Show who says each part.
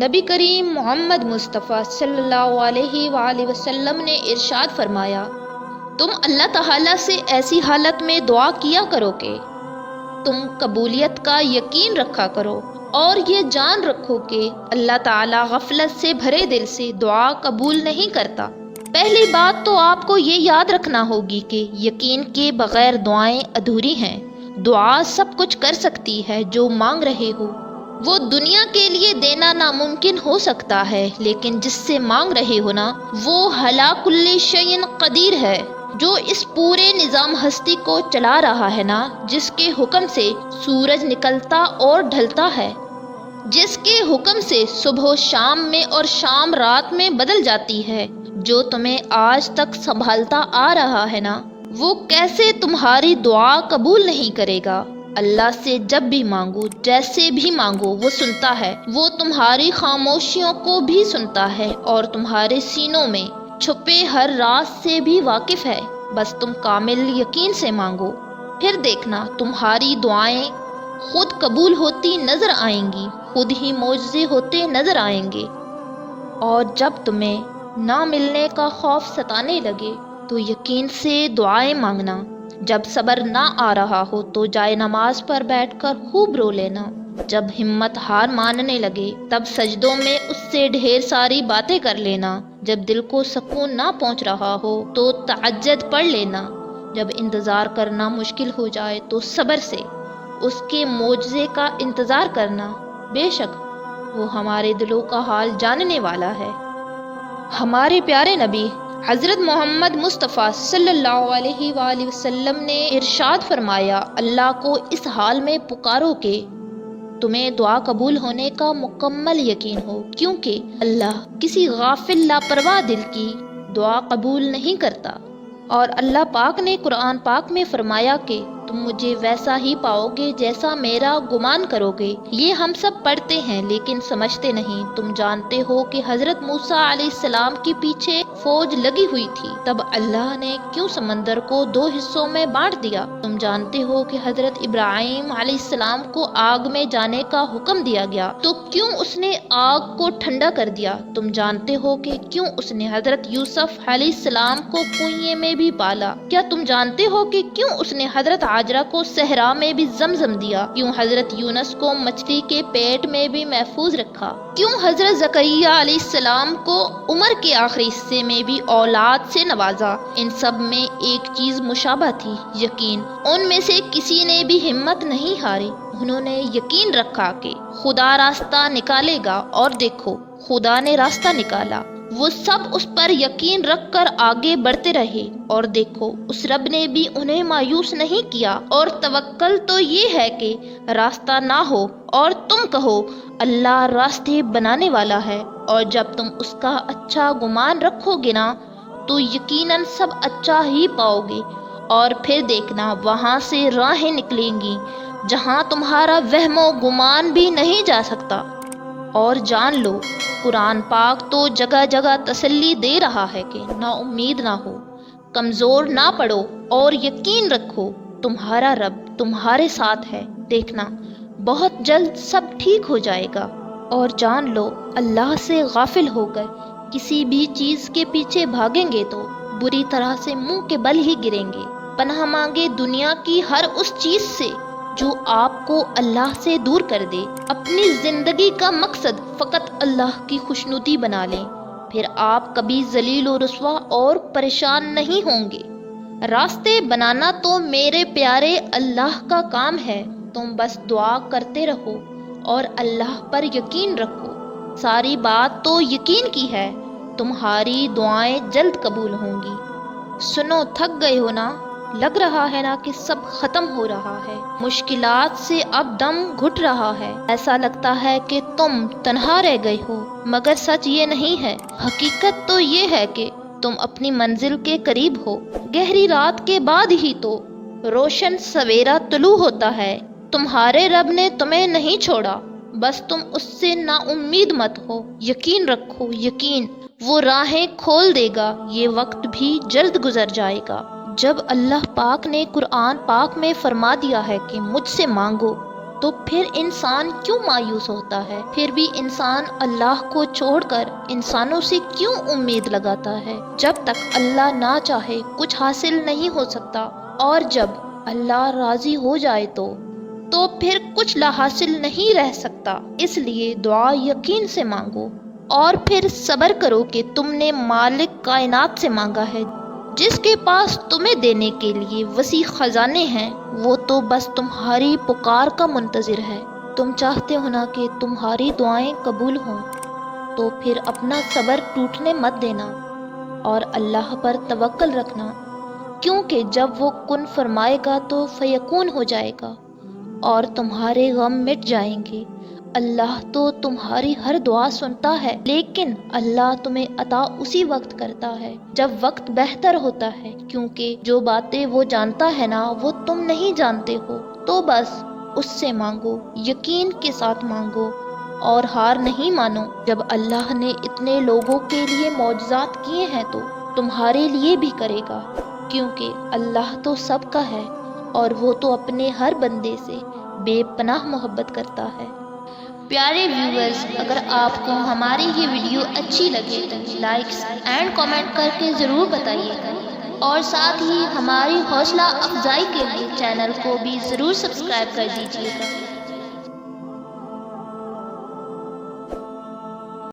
Speaker 1: نبی کریم محمد مصطفیٰ صلی اللہ علیہ وآلہ وسلم نے ارشاد فرمایا، تم اللہ تعالیٰ سے ایسی حالت میں دعا کیا کرو کہ تم قبولیت کا یقین رکھا کرو اور یہ جان رکھو کہ اللہ تعالیٰ غفلت سے بھرے دل سے دعا قبول نہیں کرتا۔ پہلی بات تو آپ کو یہ یاد رکھنا ہوگی کہ یقین کے بغیر دعائیں ادھوری ہیں۔ دعا سب کچھ کر سکتی ہے جو مانگ رہے ہو، وہ دنیا کے لیے دینا ناممکن ہو سکتا ہے، لیکن جس سے مانگ رہے ہو نا، وہ علی کل شیء قدیر ہے، جو اس پورے نظام ہستی کو چلا رہا ہے نا، جس کے حکم سے سورج نکلتا اور ڈھلتا ہے، جس کے حکم سے صبح شام میں اور شام رات میں بدل جاتی ہے، جو تمہیں آج تک سنبھالتا آ رہا ہے نا، وہ کیسے تمہاری دعا قبول نہیں کرے گا؟ اللہ سے جب بھی مانگو، جیسے بھی مانگو، وہ سنتا ہے۔ وہ تمہاری خاموشیوں کو بھی سنتا ہے اور تمہارے سینوں میں چھپے ہر راز سے بھی واقف ہے۔ بس تم کامل یقین سے مانگو، پھر دیکھنا تمہاری دعائیں خود قبول ہوتی نظر آئیں گی، خود ہی معجزے ہوتے نظر آئیں گے۔ اور جب تمہیں نہ ملنے کا خوف ستانے لگے تو یقین سے دعائیں مانگنا۔ جب صبر نہ آ رہا ہو تو جائے نماز پر بیٹھ کر خوب رو لینا۔ جب ہمت ہار ماننے لگے تب سجدوں میں اس سے ڈھیر ساری باتیں کر لینا۔ جب دل کو سکون نہ پہنچ رہا ہو تو تہجد پڑھ لینا۔ جب انتظار کرنا مشکل ہو جائے تو صبر سے اس کے معجزے کا انتظار کرنا۔ بے شک وہ ہمارے دلوں کا حال جاننے والا ہے۔ ہمارے پیارے نبی حضرت محمد مصطفیٰ صلی اللہ علیہ وآلہ وسلم نے ارشاد فرمایا، اللہ کو اس حال میں پکارو کہ تمہیں دعا قبول ہونے کا مکمل یقین ہو، کیونکہ اللہ کسی غافل لاپرواہ دل کی دعا قبول نہیں کرتا۔ اور اللہ پاک نے قرآن پاک میں فرمایا کہ تم مجھے ویسا ہی پاؤ گے جیسا میرا گمان کرو گے۔ یہ ہم سب پڑھتے ہیں لیکن سمجھتے نہیں۔ تم جانتے ہو کہ حضرت موسیٰ علیہ السلام کے پیچھے فوج لگی ہوئی تھی، تب اللہ نے کیوں سمندر کو 2 حصوں میں بانٹ دیا؟ تم جانتے ہو کہ حضرت ابراہیم علیہ السلام کو آگ میں جانے کا حکم دیا گیا تو کیوں اس نے آگ کو ٹھنڈا کر دیا؟ تم جانتے ہو کہ کیوں اس نے حضرت یوسف علیہ السلام کو کنویں میں بھی پالا؟ کیا تم جانتے ہو کہ کیوں اس نے حضرت ہاجرہ کو صحرا میں بھی زمزم دیا؟ کیوں حضرت یونس کو مچھلی کے پیٹ میں بھی محفوظ رکھا؟ کیوں حضرت زکریا علیہ السلام کو عمر کے آخری حصے میں بھی اولاد سے نوازا؟ ان سب میں ایک چیز مشابہ تھی، یقین۔ ان میں سے کسی نے بھی ہمت نہیں ہاری، انہوں نے یقین رکھا کہ خدا راستہ نکالے گا، اور دیکھو خدا نے راستہ نکالا۔ وہ سب اس پر یقین رکھ کر آگے بڑھتے رہے، اور دیکھو اس رب نے بھی انہیں مایوس نہیں کیا۔ اور توکل تو یہ ہے کہ راستہ نہ ہو اور تم کہو اللہ راستے بنانے والا ہے، اور جب تم اس کا اچھا گمان رکھو گے نا تو یقیناً سب اچھا ہی پاؤ گے۔ اور پھر دیکھنا وہاں سے راہیں نکلیں گی جہاں تمہارا وہم و گمان بھی نہیں جا سکتا۔ اور جان لو قرآن پاک تو جگہ جگہ تسلی دے رہا ہے کہ نا امید نہ ہو، کمزور نہ پڑو، اور یقین رکھو تمہارا رب تمہارے ساتھ ہے۔ دیکھنا بہت جلد سب ٹھیک ہو جائے گا۔ اور جان لو اللہ سے غافل ہو کر کسی بھی چیز کے پیچھے بھاگیں گے تو بری طرح سے منہ کے بل ہی گریں گے۔ پناہ مانگے دنیا کی ہر اس چیز سے جو آپ کو اللہ سے دور کر دے۔ اپنی زندگی کا مقصد فقط اللہ کی خوشنودی بنا لیں، پھر آپ کبھی ذلیل و رسوا اور پریشان نہیں ہوں گے۔ راستے بنانا تو میرے پیارے اللہ کا کام ہے، تم بس دعا کرتے رہو اور اللہ پر یقین رکھو۔ ساری بات تو یقین کی ہے، تمہاری دعائیں جلد قبول ہوں گی۔ سنو تھک گئے ہو نا؟ لگ رہا ہے نا کہ سب ختم ہو رہا ہے، مشکلات سے اب دم گھٹ رہا ہے، ایسا لگتا ہے کہ تم تنہا رہ گئے ہو، مگر سچ یہ نہیں ہے۔ حقیقت تو یہ ہے کہ تم اپنی منزل کے قریب ہو۔ گہری رات کے بعد ہی تو روشن سویرا طلوع ہوتا ہے۔ تمہارے رب نے تمہیں نہیں چھوڑا، بس تم اس سے نا امید مت ہو۔ یقین رکھو، یقین، وہ راہیں کھول دے گا، یہ وقت بھی جلد گزر جائے گا۔ جب اللہ پاک نے قرآن پاک میں فرما دیا ہے کہ مجھ سے مانگو تو پھر انسان کیوں مایوس ہوتا ہے؟ پھر بھی انسان اللہ کو چھوڑ کر انسانوں سے کیوں امید لگاتا ہے؟ جب تک اللہ نہ چاہے کچھ حاصل نہیں ہو سکتا، اور جب اللہ راضی ہو جائے تو پھر کچھ لا حاصل نہیں رہ سکتا۔ اس لیے دعا یقین سے مانگو، اور پھر صبر کرو کہ تم نے مالک کائنات سے مانگا ہے، جس کے پاس تمہیں دینے کے لیے وسیع خزانے ہیں۔ وہ تو بس تمہاری پکار کا منتظر ہے۔ تم چاہتے ہو نا کہ تمہاری دعائیں قبول ہوں، تو پھر اپنا صبر ٹوٹنے مت دینا اور اللہ پر توکل رکھنا، کیونکہ جب وہ کن فرمائے گا تو فیکون ہو جائے گا اور تمہارے غم مٹ جائیں گے۔ اللہ تو تمہاری ہر دعا سنتا ہے، لیکن اللہ تمہیں عطا اسی وقت کرتا ہے جب وقت بہتر ہوتا ہے، کیونکہ جو باتیں وہ جانتا ہے نا وہ تم نہیں جانتے ہو۔ تو بس اس سے مانگو، یقین کے ساتھ مانگو اور ہار نہیں مانو۔ جب اللہ نے اتنے لوگوں کے لیے معجزات کیے ہیں تو تمہارے لیے بھی کرے گا، کیونکہ اللہ تو سب کا ہے اور وہ تو اپنے ہر بندے سے بے پناہ محبت کرتا ہے۔ پیارے ویورز، اگر آپ کو ہماری یہ ویڈیو اچھی لگے تو لائکس اینڈ کامنٹ کر کے ضرور بتائیے گا، اور ساتھ ہی ہماری حوصلہ افزائی کے لیے چینل کو بھی ضرور سبسکرائب کر دیجیے گا۔